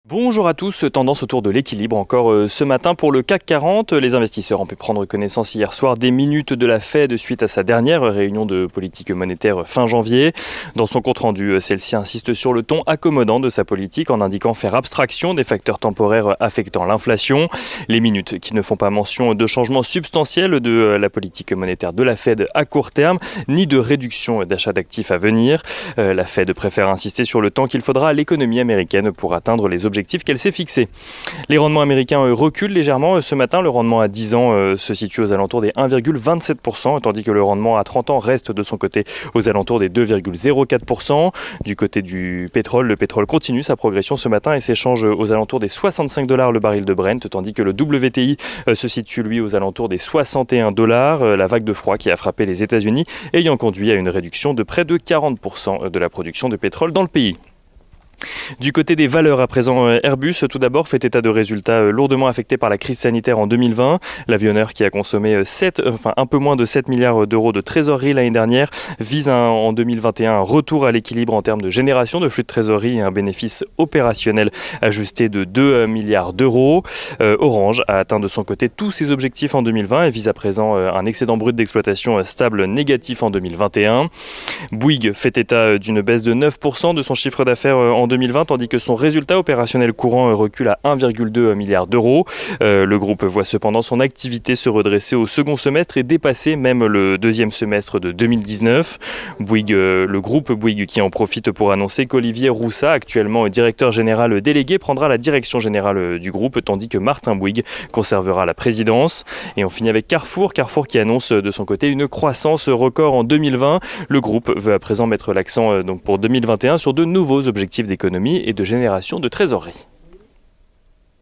Bonjour à tous, tendance autour de l'équilibre encore ce matin pour le CAC 40. Les investisseurs ont pu prendre connaissance hier soir des minutes de la Fed suite à sa dernière réunion de politique monétaire fin janvier. Dans son compte-rendu, celle-ci insiste sur le ton accommodant de sa politique en indiquant faire abstraction des facteurs temporaires affectant l'inflation. Les minutes qui ne font pas mention de changements substantiels de la politique monétaire de la Fed à court terme, ni de réduction d'achat d'actifs à venir. La Fed préfère insister sur le temps qu'il faudra à l'économie américaine pour atteindre les objectifs qu'elle s'est fixés. Les rendements américains reculent légèrement ce matin. Le rendement à 10 ans se situe aux alentours des 1,27%, tandis que le rendement à 30 ans reste de son côté aux alentours des 2,04%. Du côté du pétrole, le pétrole continue sa progression ce matin et s'échange aux alentours des $65 le baril de Brent, tandis que le WTI se situe lui aux alentours des $61. La vague de froid qui a frappé les États-Unis ayant conduit à une réduction de près de 40% de la production de pétrole dans le pays. Du côté des valeurs à présent, Airbus tout d'abord fait état de résultats lourdement affectés par la crise sanitaire en 2020. L'avionneur qui a consommé un peu moins de 7 milliards d'euros de trésorerie l'année dernière vise en 2021 un retour à l'équilibre en termes de génération de flux de trésorerie et un bénéfice opérationnel ajusté de 2 milliards d'euros. Orange a atteint de son côté tous ses objectifs en 2020 et vise à présent un excédent brut d'exploitation stable négatif en 2021. Bouygues fait état d'une baisse de 9% de son chiffre d'affaires en 2020, tandis que son résultat opérationnel courant recule à 1,2 milliard d'euros. Le groupe voit cependant son activité se redresser au second semestre et dépasser même le deuxième semestre de 2019. Le groupe Bouygues qui en profite pour annoncer qu'Olivier Roussat, actuellement directeur général délégué, prendra la direction générale du groupe, tandis que Martin Bouygues conservera la présidence. Et on finit avec Carrefour qui annonce de son côté une croissance record en 2020. Le groupe veut à présent mettre l'accent pour 2021 sur de nouveaux objectifs d'économie et de génération de trésorerie.